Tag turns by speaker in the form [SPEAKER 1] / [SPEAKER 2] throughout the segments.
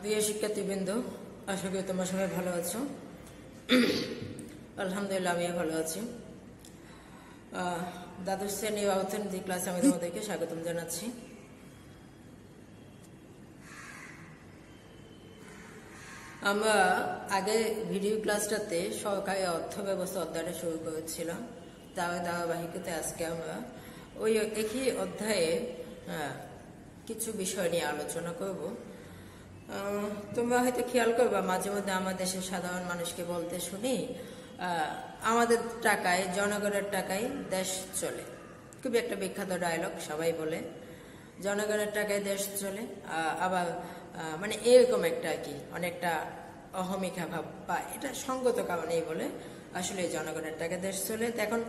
[SPEAKER 1] প্রিয় শিক্ষার্থীবৃন্দ, আশা করি তোমরা সবাই ভালো আছো। আলহামদুলিল্লাহ আমিও ভালো আছি। দ্বাদশ শ্রেণী অর্থনীতি ক্লাসে আমি তোমাদেরকে স্বাগতম জানাচ্ছি। আমরা আগে ভিডিও ক্লাসটাতে সরকারি অর্থ ব্যবস্থা অধ্যায়টা শুরু করেছিলাম। তার ধারাবাহিকতে আজকে আমরা ওই একই অধ্যায়ে কিছু বিষয় নিয়ে আলোচনা করব। তোমরা হয়তো খেয়াল করবা, মাঝে মধ্যে আমার দেশের সাধারণ মানুষকে বলতে শুনি, আমাদের টাকায়, জনগণের টাকায় দেশ চলে। খুবই একটা বিখ্যাত ডায়লগ, সবাই বলে জনগণের টাকায় দেশ চলে। আবার মানে এরকম একটা আর কি অনেকটা অহমিকা ভাব, বা এটা সঙ্গত কারণেই বলে আসলে জনগণের টাকায় দেশ চলে। এখন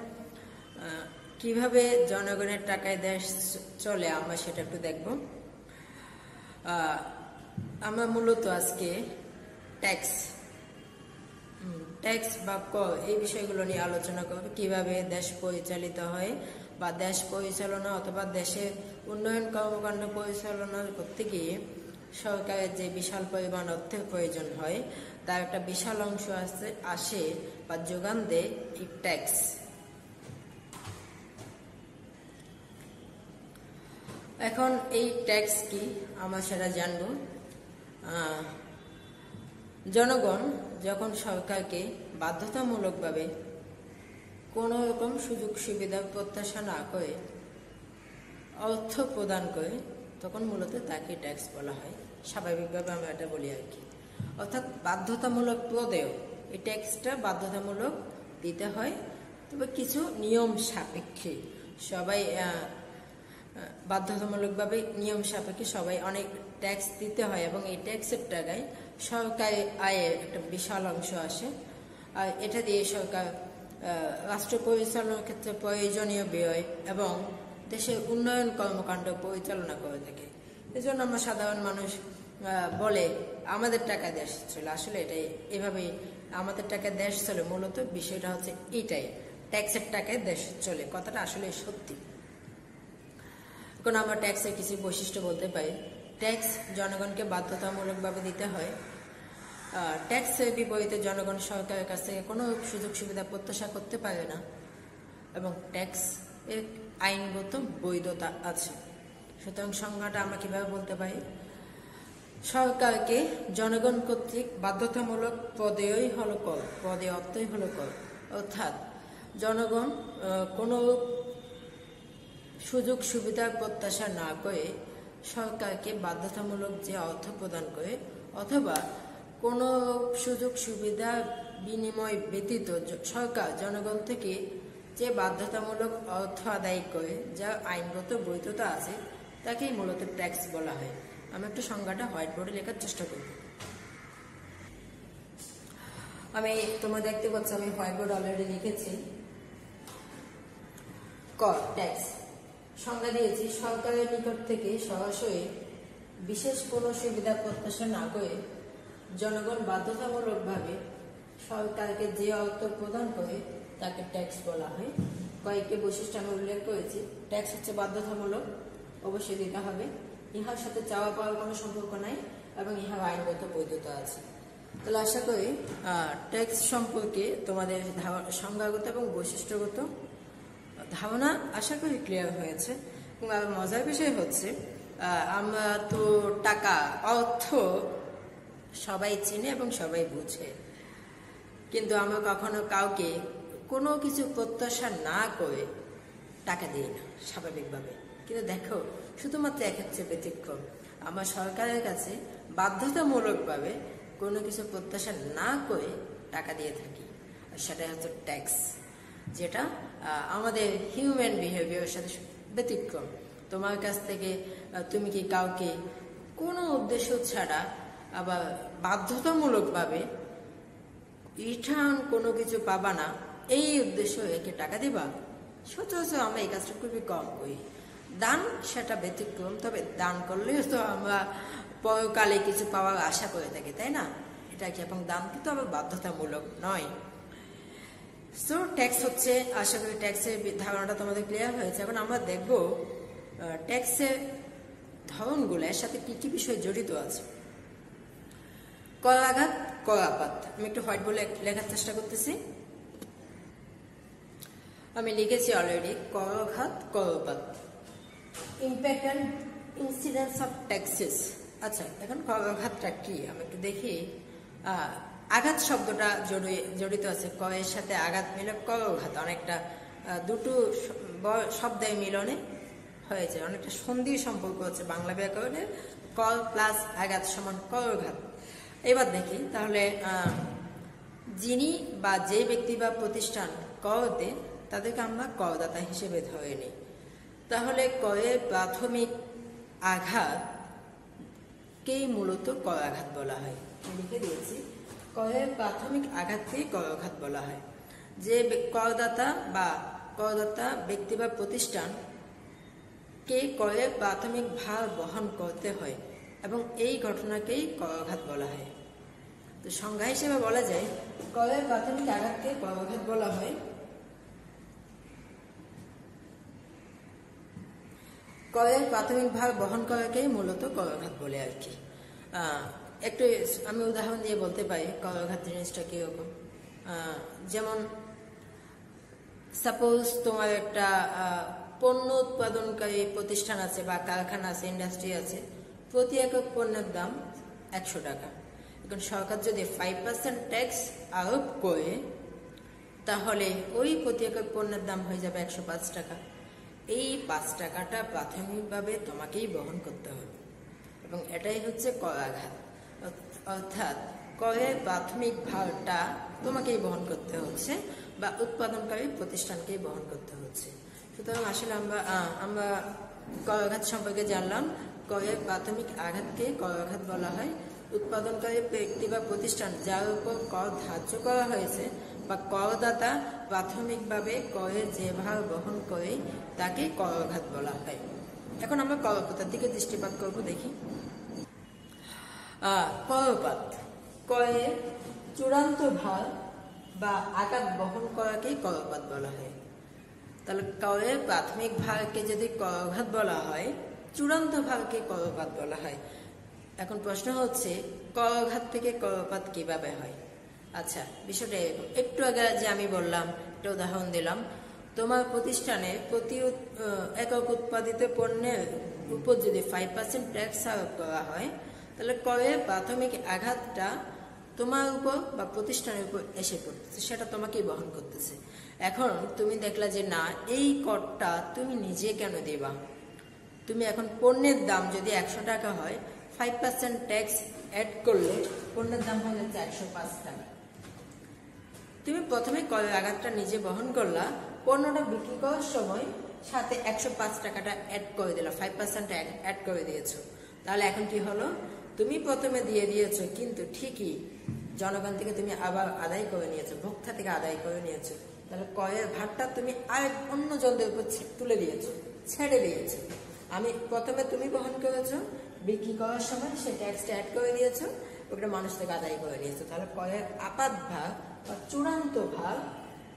[SPEAKER 1] কিভাবে জনগণের টাকায় দেশ চলে আমরা সেটা একটু দেখব। আমরা মূলত আজকে ট্যাক্স বা কর এই বিষয়গুলো নিয়ে আলোচনা করব। কিভাবে দেশ পরিচালিত হয় বা দেশ পরিচালনা অথবা দেশের উন্নয়ন কর্মকাণ্ড পরিচালনা করতে গিয়ে সরকারের যে বিশাল পরিমাণ অর্থের প্রয়োজন হয় তার একটা বিশাল অংশ আসে বা যোগান দেয় এই ট্যাক্স। এখন এই ট্যাক্স কি আমরা সেটা জানবো। জনগণ যখন সরকারকে বাধ্যতামূলকভাবে কোনো রকম সুযোগ সুবিধার প্রত্যাশা না করে অর্থ প্রদান করে, তখন মূলত তাকে ট্যাক্স বলা হয়। স্বাভাবিকভাবে আমরা এটা বলি আর কি। অর্থাৎ বাধ্যতামূলক প্রদেয়, এই ট্যাক্সটা বাধ্যতামূলক দিতে হয়, তবে কিছু নিয়ম সাপেক্ষে। সবাই বাধ্যতামূলকভাবে নিয়ম সাপেক্ষে সবাই অনেক ট্যাক্স দিতে হয়, এবং এই ট্যাক্সের টাকায় সরকারি আয়ের একটা বিশাল অংশ আসে। আর এটা দিয়ে সরকার রাষ্ট্র পরিচালনার ক্ষেত্রে প্রয়োজনীয় ব্যয় এবং দেশের উন্নয়ন কর্মকাণ্ড পরিচালনা করে থাকে। এজন্য আমরা সাধারণ মানুষ বলে আমাদের টাকায় দেশ চলে। আসলে এটাই এভাবেই আমাদের টাকায় দেশ চলে। মূলত বিষয়টা হচ্ছে এইটাই, ট্যাক্সের টাকায় দেশ চলে। কথাটা আসলে সত্যি। এখন আমরা ট্যাক্সের কিছু বৈশিষ্ট্য বলতে পারি। ট্যাক্স জনগণকে বাধ্যতামূলকভাবে দিতে হয়। ট্যাক্সের বিপরীতে জনগণ সরকারের কাছ থেকে কোনো সুযোগ সুবিধা প্রত্যাশা করতে পারে না, এবং ট্যাক্স এর আইনগত বৈধতা আছে। সুতরাং সংজ্ঞাটা আমরা কিভাবে বলতে পারি? সরকারকে জনগণ কর্তৃক বাধ্যতামূলক প্রদেয়ই হলো কর, প্রদেয় অর্থই হলো কর। অর্থাৎ জনগণ কোনো সুযোগ সুবিধার প্রত্যাশা না করে সরকারকে বাধ্যতামূলক যে অর্থ প্রদান করে, অথবা কোনো সুযোগ সুবিধা বিনিময় ব্যতীত সরকার জনগণ থেকে যে বাধ্যতামূলক অর্থ আদায় করে, যা আইনগত বৈধতা আছে, তাকেই মূলত ট্যাক্স বলা হয়। আমি একটু সংজ্ঞাটা হোয়াইট বোর্ডে লেখার চেষ্টা করব। তোমরা দেখতে পাচ্ছ আমি হোয়াইট বোর্ড অলরেডি লিখেছি। কর, ট্যাক্স সংজ্ঞা দিয়েছি, সরকারের নিকট থেকে সরাসরি বিশেষ কোনো সুবিধা প্রত্যাশা না করে জনগণ বাধ্যতামূলকভাবে সরকারকে যে অর্থ প্রদান করে তাকে ট্যাক্স বলা হয়। কয়েকটি বৈশিষ্ট্য আমি উল্লেখ করেছি। ট্যাক্স হচ্ছে বাধ্যতামূলক, অবশ্যই দিতে হবে। ইহার সাথে চাওয়া পাওয়ার কোনো সম্পর্ক নাই, এবং ইহার আইনগত বৈধতা আছে। তাহলে আশা করি ট্যাক্স সম্পর্কে তোমাদের সংজ্ঞাগত এবং বৈশিষ্ট্যগত ধারণা আশা করি ক্লিয়ার হয়েছে। এবং মজার বিষয় হচ্ছে, আমরা তো টাকা, অর্থ সবাই চিনে এবং সবাই বুঝে, কিন্তু আমরা কখনো কাউকে কোনো কিছু প্রত্যাশা না করে টাকা দিই না স্বাভাবিকভাবে। কিন্তু দেখো, শুধুমাত্র এক্ষেত্রে ব্যতিক্রম, আমরা সরকারের কাছে বাধ্যতামূলকভাবে কোনো কিছু প্রত্যাশা না করে টাকা দিয়ে থাকি, আর সেটাই হচ্ছে ট্যাক্স, যেটা আমাদের হিউম্যান বিহেভিয়ারের সাথে ব্যতিক্রম। তোমার কাছ থেকে তুমি কি কাউকে কোনো উদ্দেশ্য ছাড়া আবার বাধ্যতামূলকভাবে রিটার্ন কোনো কিছু পাবা না, এই উদ্দেশ্য একে টাকা দিবা? সচরাচর আমরা এই কাজটা খুবই কম করি। দান সেটা ব্যতিক্রম, তবে দান করলেও তো আমরা পরকালে কিছু পাওয়ার আশা করে থাকি, তাই না? এটা কি, এবং দান কিন্তু আবার বাধ্যতামূলক নয়। সো ট্যাক্স হচ্ছে, আশা করি ট্যাক্সের ধারণাটা তোমাদের ক্লিয়ার হয়েছে। এখন আমরা দেখব ট্যাক্সের ধরনগুলো, এর সাথে কি কি বিষয় জড়িত আছে। করাঘাত করাপাত। আমি একটু হোয়াইট বোর্ডে লেখার চেষ্টা করতেছি। আমি লিখেছি অলরেডি করাঘাত করাপাত। Impact and incidence of taxes. আচ্ছা, এখন করাঘাতটা কি আমি একটু দেখি। আঘাত শব্দটা জড়িত আছে, কয়ের সাথে আঘাত মিলে করাঘাত, অনেকটা দুটো শব্দের মিলনে হয়েছে, অনেকটা সন্ধির সম্পর্ক হচ্ছে বাংলা ব্যাকরণে। কর প্লাস আঘাত সমান করাঘাত। এবার দেখি তাহলে যিনি বা যে ব্যক্তি বা প্রতিষ্ঠান কর দেয় তাদেরকে আমরা করদাতা হিসেবে ধরে নিই। তাহলে করের প্রাথমিক আঘাতকেই মূলত করাঘাত বলা হয়। লিখে দিয়েছি, করের প্রাথমিক আঘাতকেই করাঘাত বলা হয়। যে করদাতা ব্যক্তি বা প্রতিষ্ঠানকে করের প্রাথমিক ভার বহন করতে হয় এবং এই ঘটনাকেই করাঘাত বলা হয়। তো সংজ্ঞা হিসেবে বলা যায়, করের প্রাথমিক আঘাতকে করাঘাত বলা হয় করের প্রাথমিক ভার বহন করাকেই মূলত করাঘাত বলে আর কি। একটু আমি উদাহরণ দিয়ে বলতে পারি করাঘাত জিনিসটা কিরকম। যেমন সাপোজ তোমার একটা পণ্য উৎপাদনকারী প্রতিষ্ঠান আছে বা কারখানা আছে, ইন্ডাস্ট্রি আছে, প্রতি একক পণ্যের দাম 100 টাকা। এখন সরকার যদি 5% ট্যাক্স আরোপ করে তাহলে ওই প্রতি একক পণ্যের দাম হয়ে যাবে 105 টাকা। এই 5 টাকাটা প্রাথমিকভাবে তোমাকেই বহন করতে হবে এবং এটাই হচ্ছে করাঘাত। অর্থাৎ করের প্রাথমিক ভারটা তোমাকেই বহন করতে হচ্ছে বা উৎপাদনকারী প্রতিষ্ঠানকেই বহন করতে হচ্ছে। সুতরাং আসলে আমরা করাঘাত সম্পর্কে জানলাম। করের প্রাথমিক আঘাতকে করাঘাত বলা হয়। উৎপাদনকারী ব্যক্তি বা প্রতিষ্ঠান যার উপর কর ধার্য করা হয়েছে বা করদাতা প্রাথমিকভাবে করের যে ভার বহন করে তাকে করাঘাত বলা হয়। এখন আমরা করপাতের দিকে দৃষ্টিপাত করব। দেখি করপাত, করের চূড়ান্ত ভার বা আঘাত বহন করাকেই করপাত বলা হয়। তাহলে করের প্রাথমিক ভারকে যদি করাঘাত বলা হয়, চূড়ান্ত ভারকে করপাত বলা হয়। এখন প্রশ্ন হচ্ছে করাঘাত থেকে করপাত কিভাবে হয়? আচ্ছা, বিষয়টা একটু আগে যে আমি বললাম, একটা উদাহরণ দিলাম। তোমার প্রতিষ্ঠানে প্রতি একক উৎপাদিত পণ্যের উপর যদি 5% ট্যাক্স আরোপ করা হয় তাহলে করের প্রাথমিক আঘাতটা তোমার উপর বা প্রতিষ্ঠানের উপর এসে পড়তেছে, সেটা তোমাকেই বহন করতেছে। এখন তুমি দেখলা যে না, এই করটা তুমি নিজে কেন দেবা? তুমি এখন পণ্যের দাম যদি 100 টাকা হয়, 5% ট্যাক্স অ্যাড করলে পণ্যের দাম হয়ে যাচ্ছে 105 টাকা। তুমি প্রথমে করের আঘাতটা নিজে বহন করলা, পণ্যটা বিক্রি করার সময় সাথে 105 টাকাটা অ্যাড করে দিলা, 5% অ্যাড করে দিয়েছো। তাহলে এখন কি হলো? তুমি প্রথমে দিয়ে দিয়েছো, কিন্তু ঠিকই জনগণ থেকে তুমি আবার আদায় করে নিয়েছো, ভোক্তা থেকে আদায় করে নিয়েছো। তাহলে করের ভারটা তুমি আরেক অন্য জনদের উপর তুলে দিয়েছো, ছেড়ে দিয়েছো। আমি প্রথমে তুমি বহন করেছো, বিক্রি করার সময় সে ট্যাক্সটা অ্যাড করে দিয়েছো, ওটা মানুষ থেকে আদায় করে নিয়েছো। তাহলে করের আপাত ভার বা চূড়ান্ত ভার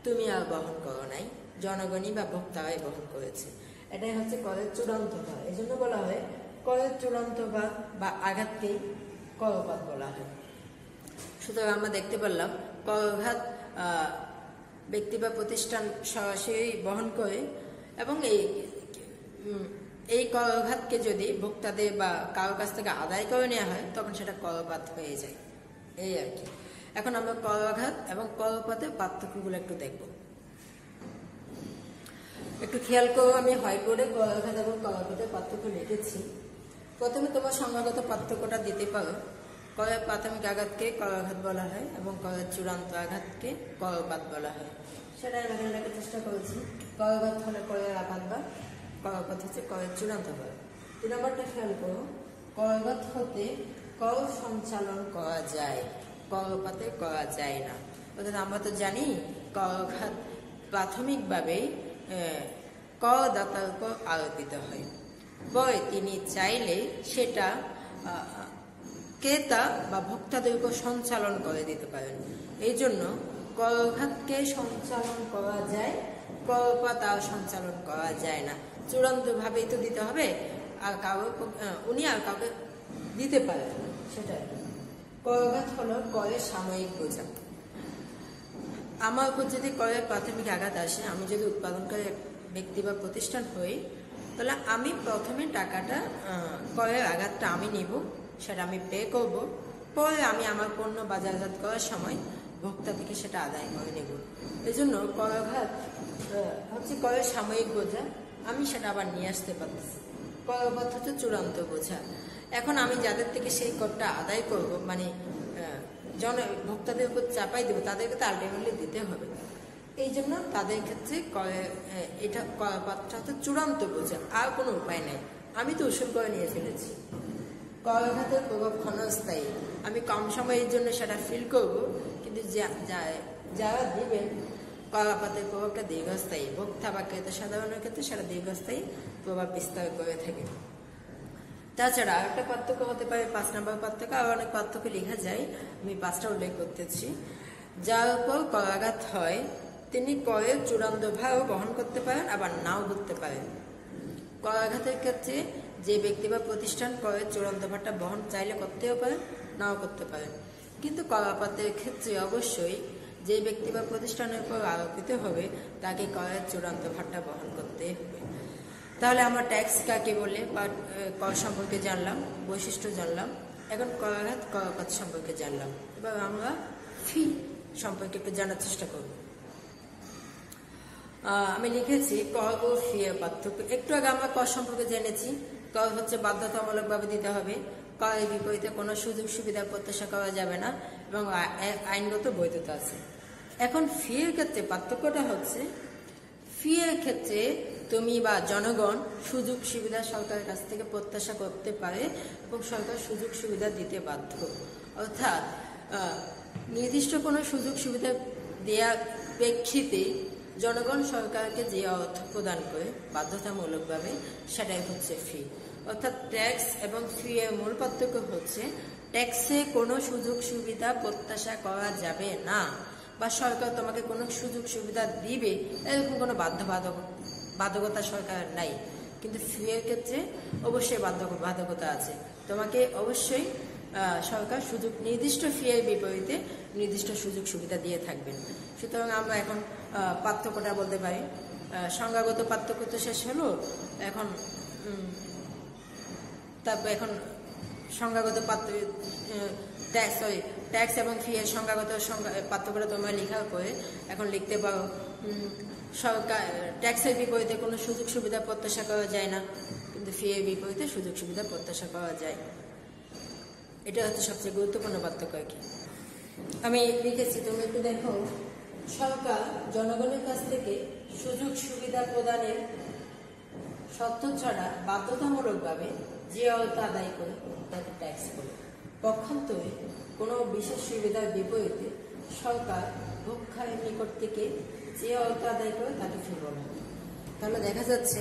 [SPEAKER 1] তুমি আর বহন করো নাই, জনগণই বা ভোক্তারাই বহন করেছে। এটাই হচ্ছে করের চূড়ান্ত ভার। এই জন্য বলা হয় করের চূড়ান্ত ভার বা আঘাতকেই করপাত বলা হয়। সুতরাং আমরা দেখতে পারলাম করাঘাত ব্যক্তি বা প্রতিষ্ঠান সরাসরি বহন করে এবং এই করাঘাতকে যদি ভোক্তাদের বা কারো কাছ থেকে আদায় করে নেওয়া হয় তখন সেটা করপাত হয়ে যায়, এই আর কি। এখন আমরা করাঘাত এবং করপাতের পার্থক্যগুলো একটু দেখব। একটু খেয়াল করো, আমি হোয়াইট বোর্ডে করাঘাত এবং করপাতের পার্থক্য লিখেছি। প্রথমে তোমার সংজ্ঞাগত পার্থক্যটা দিতে পারো। করের প্রাথমিক আঘাতকে করাঘাত বলা হয় এবং করের চূড়ান্ত আঘাতকে করপাত বলা হয়। সেটা আমি এখানে লেখার চেষ্টা করেছি। করাঘাত হলে করের আঘাত বা করপাত হচ্ছে করের চূড়ান্ত ভার। 2 নম্বরটা খেয়াল করো, করাঘাত হতে কর সঞ্চালন করা যায়, করপাতে করা যায় না। অর্থাৎ আমরা তো জানি করাঘাত প্রাথমিকভাবে করদাতার উপর আরোপিত হয়, পরে তিনি চাইলে সেটা ক্রেতা বা ভোক্তাদের উপর সঞ্চালন করে দিতে পারেন। এই জন্য করাঘাতকে সঞ্চালন করা যায়, করপাত আর সঞ্চালন করা যায় না। চূড়ান্ত ভাবেই তো দিতে হবে, আর কারো উনি আর কাউকে দিতে পারেন, সেটাই। করঘাত হলো করের সাময়িক বোঝা। আমার উপর যদি করের প্রাথমিক আঘাত আসে, আমি যদি উৎপাদনকারী ব্যক্তি বা প্রতিষ্ঠান হই, তাহলে আমি প্রথমে টাকাটা করের আঘাতটা আমি নিব, সেটা আমি পে করব, পরে আমি আমার পণ্য বাজারজাত করার সময় ভোক্তা থেকে সেটা আদায় করে নেব। এই জন্য করঘাত হচ্ছে করের সাময়িক বোঝা, আমি সেটা আবার নিয়ে আসতে পারতেছি। করঘাত হচ্ছে চূড়ান্ত বোঝা। এখন আমি যাদের থেকে সেই করটা আদায় করব, মানে ভোক্তাদের উপর চাপাই দেবো, তাদেরকে তো আলটিমেটলি দিতে হবে। এই জন্য তাদের ক্ষেত্রে এটা করপাতটা হচ্ছে চূড়ান্ত বোঝা, আর কোনো উপায় নাই। আমি তো উসুল করে নিয়ে ফেলেছি। করঘাতের প্রভাব ক্ষণস্থায়ী, আমি কম সময়ের জন্য সেটা ফিল করব, কিন্তু যারা দিবেন করপাতের প্রভাবটা দীর্ঘস্থায়ী। ভোক্তা বা ক্রেতা সাধারণের ক্ষেত্রে সেটা দীর্ঘস্থায়ী প্রভাব বিস্তার করে থাকে। তাছাড়া আরেকটা পার্থক্য হতে পারে 5 নম্বর পার্থক্য, আর অনেক পার্থক্য লেখা যায়, আমি 5টা উল্লেখ করতেছি। যার উপর করাঘাত হয় তিনি করের চূড়ান্ত ভারও বহন করতে পারেন, আবার নাও করতে পারেন। করাঘাতের ক্ষেত্রে যে ব্যক্তি বা প্রতিষ্ঠান করের চূড়ান্ত ভারটা বহন চাইলে করতেও পারেন, নাও করতে পারেন। কিন্তু করপাতের ক্ষেত্রে অবশ্যই যে ব্যক্তি বা প্রতিষ্ঠানের উপর আরোপিত হবে তাকে করের চূড়ান্ত ভারটা বহন করতে হবে। তাহলে আমরা ট্যাক্স কাকে বলে বা কর সম্পর্কে জানলাম, বৈশিষ্ট্য জানলাম। এখন করাঘাত করপাত সম্পর্কে জানলাম। এবার আমরা ফি সম্পর্কে একটু জানার চেষ্টা করব। আমি লিখেছি কর ও ফি এর পার্থক্য। একটু আগে আমরা কর সম্পর্কে জেনেছি। কর হচ্ছে বাধ্যতামূলকভাবে দিতে হবে, করের বিপরীতে কোনো সুযোগ সুবিধা প্রত্যাশা করা যাবে না এবং আইনগত বৈধতা আছে। এখন ফি এর ক্ষেত্রে পার্থক্যটা হচ্ছে, ফি এর ক্ষেত্রে তুমি বা জনগণ সুযোগ সুবিধা সরকারের কাছ থেকে প্রত্যাশা করতে পারে এবং সরকার সুযোগ সুবিধা দিতে বাধ্য। অর্থাৎ নির্দিষ্ট কোনো সুযোগ সুবিধা দেওয়ার প্রেক্ষিতে জনগণ সরকারকে যে অর্থ প্রদান করে বাধ্যতামূলকভাবে, সেটাই হচ্ছে ফি। অর্থাৎ ট্যাক্স এবং ফি এর মূল পার্থক্য হচ্ছে, ট্যাক্সে কোনো সুযোগ সুবিধা প্রত্যাশা করা যাবে না বা সরকার তোমাকে কোনো সুযোগ সুবিধা দিবে এরকম কোনো বাধ্যকতা সরকারের নাই। কিন্তু ফি এর ক্ষেত্রে অবশ্যই বাধ্যকতা আছে, তোমাকে অবশ্যই সরকার নির্দিষ্ট ফি এর বিপরীতে নির্দিষ্ট সুযোগ সুবিধা দিয়ে থাকবেন। সুতরাং আমরা এখন পার্থক্যটা বলতে পারি। সংজ্ঞাগত পার্থক্য তো শেষ হলো, এখন তারপর এখন সংজ্ঞাগত ট্যাক্স এবং ফি এর সংজ্ঞাগত পার্থক্যটা তোমরা লেখার পরে এখন লিখতে পারো, সরকার ট্যাক্সের বিপরীতে কোনো সুযোগ সুবিধা প্রত্যাশা করা যায় না, কিন্তু ফি এর বিপরীতে সুযোগ সুবিধা প্রত্যাশা করা যায়। এটা হচ্ছে সবচেয়ে গুরুত্বপূর্ণ পার্থক্য আর কি। আমি লিখেছি, তুমি একটু দেখো। সরকার জনগণের কাছ থেকে সুযোগ সুবিধা প্রদানের শর্ত ছাড়া বাধ্যতামূলকভাবে যে অর্থ আদায় করে তাকে ট্যাক্স করে। পক্ষান্তরে কোনো বিশেষ সুবিধার বিপরীতে সরকার ভোক্তার নিকট থেকে যে অর্থ আদায় করে তাকে ফি বলে। তাহলে দেখা যাচ্ছে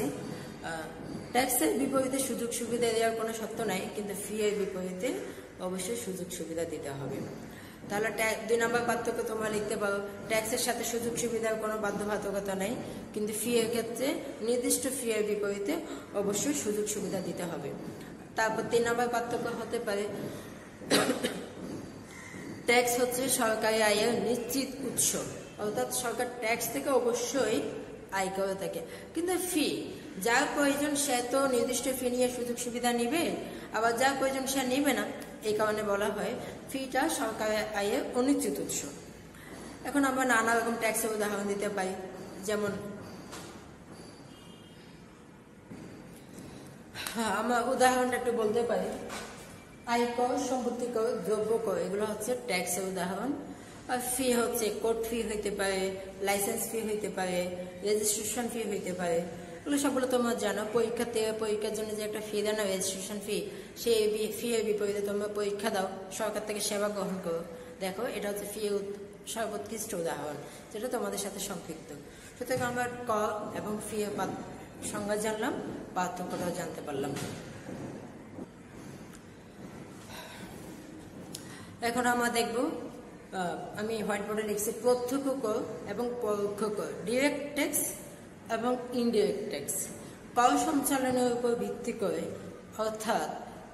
[SPEAKER 1] ট্যাক্সের বিপরীতে সুযোগ সুবিধা দেওয়ার কোনো শর্ত নাই, কিন্তু ফি এর বিপরীতে অবশ্যই সুযোগ সুবিধা দিতে হবে। তাহলে 2 নম্বর পার্থক্য তোমরা লিখতে পারো, ট্যাক্সের সাথে সুযোগ সুবিধার কোনো বাধ্যবাধকতা নেই, কিন্তু ফি এর ক্ষেত্রে নির্দিষ্ট ফি এর বিপরীতে অবশ্যই সুযোগ সুবিধা দিতে হবে। তারপর 3 নম্বর পার্থক্য হতে পারে, ট্যাক্স হচ্ছে সরকারি আয়ের নিশ্চিত উৎস, অর্থাৎ সরকার ট্যাক্স থেকে অবশ্যই আয় করে থাকে। কিন্তু ফি, যার প্রয়োজন সে তো নির্দিষ্ট ফি নিয়ে সুযোগ সুবিধা নিবে, আবার যার প্রয়োজন সে নিবে না। এই কারণে বলা হয় ফিটা সরকারের আয়ের অনিশ্চিত উৎস। এখন আমরা নানা রকম ট্যাক্সের উদাহরণ দিতে পারি, যেমন আমরা উদাহরণটা একটু বলতে পারি। আয়কর, সম্পত্তি কর, দ্রব্য কর, এগুলো হচ্ছে ট্যাক্সের উদাহরণ। আর ফি হচ্ছে কোর্ট ফি হইতে পারে, লাইসেন্স ফি হইতে পারে, রেজিস্ট্রেশন ফি হইতে পারে। এগুলো সবগুলো তোমরা জানো। পরীক্ষার জন্য যে একটা ফি দেয় না, রেজিস্ট্রেশন ফি, সেই ফি এর বিপরীতে তোমরা পরীক্ষা দাও, সরকার থেকে সেবা গ্রহণ করো। দেখো, এটা হচ্ছে ফি এর সর্বোৎকৃষ্ট উদাহরণ, যেটা তোমাদের সাথে সম্পৃক্ত। সুতরাং আমরা ক এবং ফি এর সংজ্ঞা জানলাম, পার্থক্যটাও জানতে পারলাম। এখন আমরা দেখব, আমি হোয়াইট বোর্ডে লিখছি প্রত্যক্ষ কর এবং পরোক্ষ কর, ডিরেক্ট ট্যাক্স এবং ইনডিরেক্ট ট্যাক্স। কর সঞ্চালনের উপর ভিত্তি করে, অর্থাৎ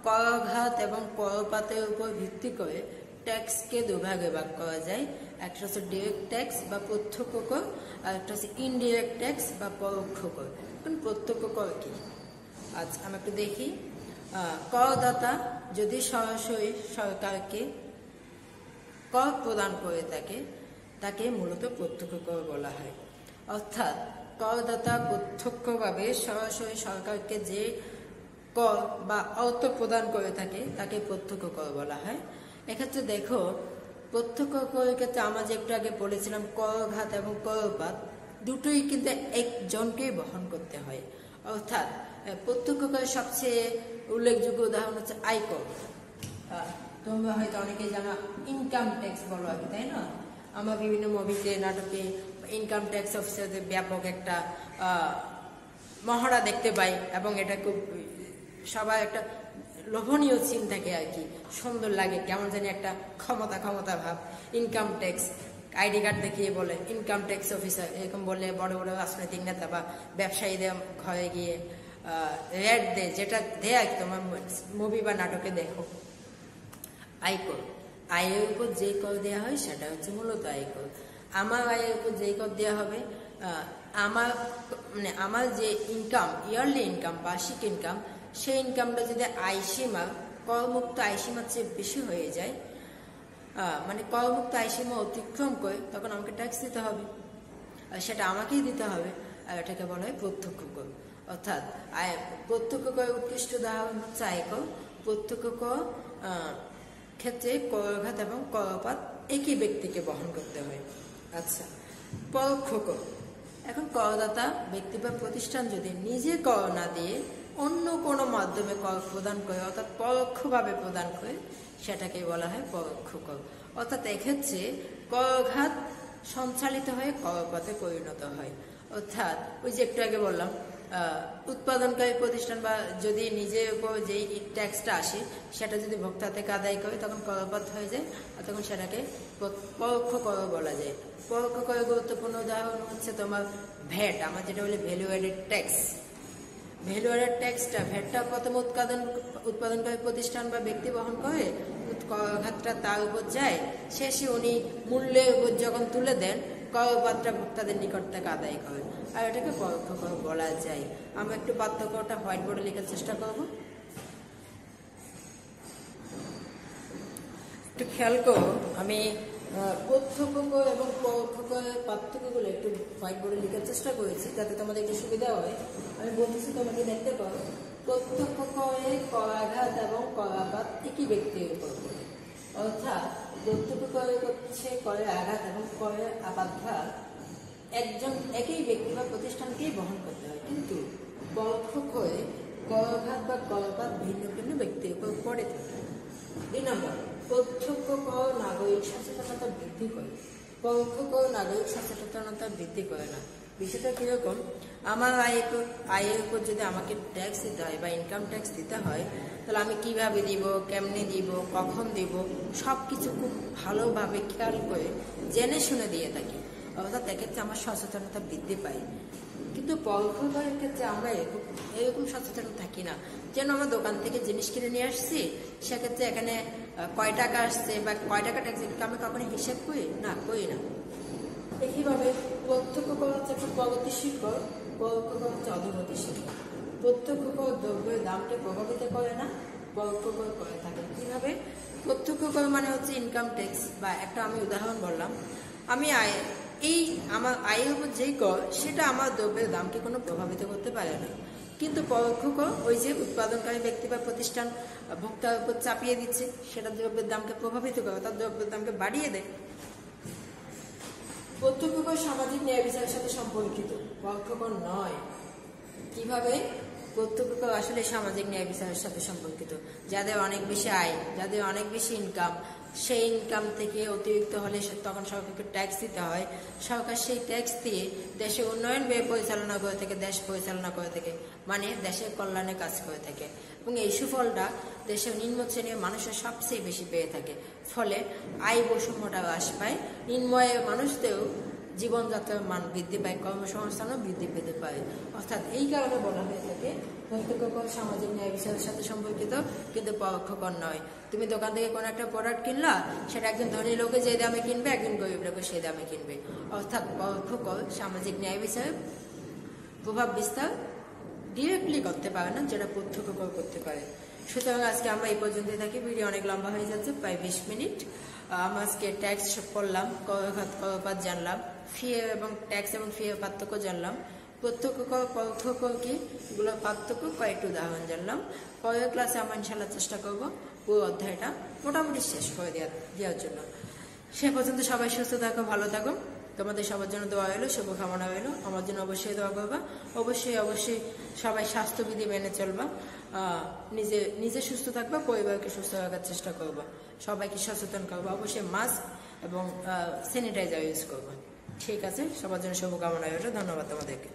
[SPEAKER 1] করাঘাত এবং করপাতের উপর ভিত্তি করে ট্যাক্সকে দুভাগে ভাগ করা যায়। একটা হচ্ছে ডিরেক্ট ট্যাক্স বা প্রত্যক্ষ কর, আর একটা হচ্ছে ইনডিরেক্ট ট্যাক্স বা পরোক্ষ কর। এখন প্রত্যক্ষ কর কি? আচ্ছা আমি একটু দেখি। করদাতা যদি সরাসরি সরকারকে কর প্রদান করে থাকে তাকে মূলত প্রত্যক্ষ কর বলা হয়। অর্থাৎ করদাতা প্রত্যক্ষভাবে সরাসরি সরকারকে যে কর বা অর্থ প্রদান করে থাকে তাকে প্রত্যক্ষ কর বলা হয়। এক্ষেত্রে দেখো, প্রত্যক্ষ করের ক্ষেত্রে আমরা যে একটু আগে বলেছিলাম করঘাত এবং করপাত দুটোই কিন্তু একজনকেই বহন করতে হয়। অর্থাৎ প্রত্যক্ষ করের সবচেয়ে উল্লেখযোগ্য উদাহরণ হচ্ছে আয়কর। তোমরা হয়তো অনেকেই জানো ইনকাম ট্যাক্স বলো আর কি, তাই না? আমরা বিভিন্ন মুভিতে নাটকে ইনকাম ট্যাক্স অফিসারদের ব্যাপক একটা মহড়া দেখতে পাই এবং এটা খুব সবার একটা লোভনীয় সিন থাকে আর কি, সুন্দর লাগে, কেমন জানি একটা ক্ষমতা ক্ষমতা ভাব। ইনকাম ট্যাক্স আইডি কার্ড দেখিয়ে বলে ইনকাম ট্যাক্স অফিসার, এরকম বললে বড় বড় রাজনৈতিক নেতা বা ব্যবসায়ীদের ঘরে গিয়ে রেড দেয়, যেটা দেয় আর কি তোমার মুভি বা নাটকে দেখো। আয়কর, আয়ের উপর যে কর দেওয়া হয় সেটা হচ্ছে মূলত আয়কর। আমার আয়ের উপর যে কর দেওয়া হবে, আমার যে ইনকাম, ইয়ারলি ইনকাম, বার্ষিক ইনকাম, সেই ইনকামটা যদি আয়সীমা, করমুক্ত আয়সীমার চেয়ে বেশি হয়ে যায়, মানে করমুক্ত আয়সীমা অতিক্রম করে, তখন আমাকে ট্যাক্স দিতে হবে, আর সেটা আমাকেই দিতে হবে। আর এটাকে বলা হয় প্রত্যক্ষ কর। অর্থাৎ প্রত্যক্ষ করের উৎকৃষ্ট উদাহরণ হচ্ছে আয়কর। প্রত্যক্ষ কর ক্ষেত্রে করঘাত এবং করপাত একই ব্যক্তিকে বহন করতে হয়। আচ্ছা, পরোক্ষ কর। এখন করদাতা ব্যক্তি বা প্রতিষ্ঠান যদি নিজে কর না দিয়ে অন্য কোনো মাধ্যমে কর প্রদান করে, অর্থাৎ পরোক্ষভাবে প্রদান করে, সেটাকে বলা হয় পরোক্ষ কর। অর্থাৎ এক্ষেত্রে করঘাত সঞ্চালিত হয়ে করপাতে পরিণত হয়। অর্থাৎ ওই যে একটু আগে বললাম, উৎপাদনকারী প্রতিষ্ঠান বা যদি নিজের উপর যেই ট্যাক্সটা আসে সেটা যদি ভোক্তা থেকে আদায় করে তখন করপাত হয়ে যায়, আর তখন সেটাকে পরোক্ষ কর বলা যায়। পরোক্ষ করের গুরুত্বপূর্ণ উদাহরণ হচ্ছে তোমার ভ্যাট, আমার যেটা বলে value added tax. Value added ট্যাক্সটা, ভ্যাটটা প্রথম উৎপাদনকারী প্রতিষ্ঠান বা ব্যক্তি বহন করে, করঘাতটা তার উপর যায়, শেষে উনি মূল্যের উপর যখন তুলে দেন করপাতটা ভোক্তাদের নিকট থেকে আদায় করেন, আর এটাকে পরোক্ষ কর বলা যায়। আমরা একটু পার্থক্যটা হোয়াইট বোর্ডে লেখার চেষ্টা করব। একটু খেয়াল করো, আমি প্রত্যক্ষ কর এবং পরোক্ষ করের পার্থক্যগুলো একটু হোয়াইট বোর্ডে লেখার চেষ্টা করেছি যাতে তোমাদের একটু সুবিধা হয়। আমি বলতেছি, তোমাকে দেখতে পারো, প্রত্যক্ষ করে করাঘাত এবং করাপাত একই ব্যক্তির উপর পড়ে। অর্থাৎ প্রত্যক্ষ করে হচ্ছে করের আঘাত এবং করের আঘাত একজন একই ব্যক্তি বা প্রতিষ্ঠানকেই বহন করতে হয়, কিন্তু পরোক্ষ করে করাঘাত বা করাপাত ভিন্ন ভিন্ন ব্যক্তির উপর পড়ে থাকে। 2 নম্বর, প্রত্যক্ষ কর নাগরিক সচেতনতা বৃদ্ধি করে, পরোক্ষ কর নাগরিক সচেতনতা বৃদ্ধি করে না। বিষয়টা কিরকম? আমার আয়ের উপর যদি আমাকে ট্যাক্স দিতে হয় বা ইনকাম ট্যাক্স দিতে হয়, তাহলে আমি কিভাবে দিব, কেমনে দিব, কখন দিব, সবকিছু খুব ভালোভাবে খেয়াল করে জেনে শুনে দিয়ে থাকি। অর্থাৎ এক্ষেত্রে আমার সচেতনতা বৃদ্ধি পায়। কিন্তু পরোক্ষ করের ক্ষেত্রে আমরা এরকম সচেতন থাকি না। যেন আমরা দোকান থেকে জিনিস কিনে নিয়ে আসছি, সেক্ষেত্রে এখানে কয় টাকা আসছে বা কয় টাকা ট্যাক্স আমি কখনো হিসেব করি না। একইভাবে প্রত্যক্ষ কর হচ্ছে একটা প্রগতিশীল কর, পরোক্ষ কর হচ্ছে অধোগতিশীল কর। প্রত্যক্ষ কর দ্রব্যের দামকে প্রভাবিত করে না, পরোক্ষ কর করে থাকে। কিভাবে? প্রত্যক্ষ কর মানে হচ্ছে ইনকাম ট্যাক্স, বা একটা আমি উদাহরণ বললাম, আমি আমার আয়ের উপর যেই কর সেটা আমার দ্রব্যের দামকে কোনো প্রভাবিত করতে পারে না। কিন্তু পরোক্ষ কর ওই যে উৎপাদনকারী ব্যক্তি বা প্রতিষ্ঠান ভোক্তার উপর চাপিয়ে দিচ্ছে, সেটা দ্রব্যের দামকে প্রভাবিত করে, তার দ্রব্যের দামকে বাড়িয়ে দেয়। প্রত্যক্ষ কর সামাজিক ন্যায় বিচারের সাথে সম্পর্কিত, পরোক্ষ কর নয়। কিভাবে? প্রত্যক্ষ কর আসলে সামাজিক ন্যায় বিচারের সাথে সম্পর্কিত। যাদের অনেক বেশি আয়, যাদের অনেক বেশি ইনকাম, সেই ইনকাম থেকে অতিরিক্ত হলে তখন সরকারকে ট্যাক্স দিতে হয়। সরকার সেই ট্যাক্স দিয়ে দেশের উন্নয়ন ব্যয় পরিচালনা করে থাকে, দেশ পরিচালনা করে থাকে, মানে দেশের কল্যাণে কাজ করে থাকে, এবং এই সুফলটা দেশের নিম্ন শ্রেণীর মানুষের সবচেয়ে বেশি পেয়ে থাকে। ফলে আয় বৈষম্যটা হ্রাস পায়, নিম্ন আয়ের মানুষদেরও জীবনযাত্রার মান বৃদ্ধি পায়, কর্মসংস্থানও বৃদ্ধি পেতে পারে। অর্থাৎ এই কারণে বলা হয়ে থাকে প্রত্যক্ষকর সামাজিক ন্যায় বিচারের সাথে সম্পর্কিত, কিন্তু পরোক্ষকর নয়। তুমি দোকান থেকে কোনো একটা প্রোডাক্ট কিনলা, সেটা একজন ধনী লোকে যে দামে কিনবে, একজন গরিব লোকে সেই দামে কিনবে। অর্থাৎ পরোক্ষকর সামাজিক ন্যায় বিচারে প্রভাব বিস্তার ডিরেক্টলি করতে পারে না, যেটা প্রত্যক্ষকর করতে পারে। সুতরাং আজকে আমরা এই পর্যন্তই থাকি। ভিডিও অনেক লম্বা হয়ে যাচ্ছে, প্রায় 20 মিনিট। আমরা আজকে ট্যাক্স পড়লাম, করপাত জানলাম, ফি এবং ট্যাক্স এবং ফি এর পার্থক্য জানলাম, প্রত্যক্ষ কর পরোক্ষ কর কি এগুলোর পার্থক্য কয়েকটি উদাহরণ জানলাম। পরের ক্লাসে আমরা ইনশাল্লাহ চেষ্টা করবো পুরো অধ্যায়টা মোটামুটি শেষ করে দেওয়ার জন্য। সে পর্যন্ত সবাই সুস্থ থাকো, ভালো থাকো। তোমাদের সবার জন্য দোয়া হলো, শুভকামনা হলো। আমার জন্য অবশ্যই দোয়া করবা। অবশ্যই সবাই স্বাস্থ্যবিধি মেনে চলবা, নিজে সুস্থ থাকবা, পরিবারকে সুস্থ রাখার চেষ্টা করবা, সবাইকে সচেতন করবা। অবশ্যই মাস্ক এবং স্যানিটাইজার ইউজ করবা। ঠিক আছে, সবার জন্য শুভকামনা হলো। ধন্যবাদ তোমাদেরকে।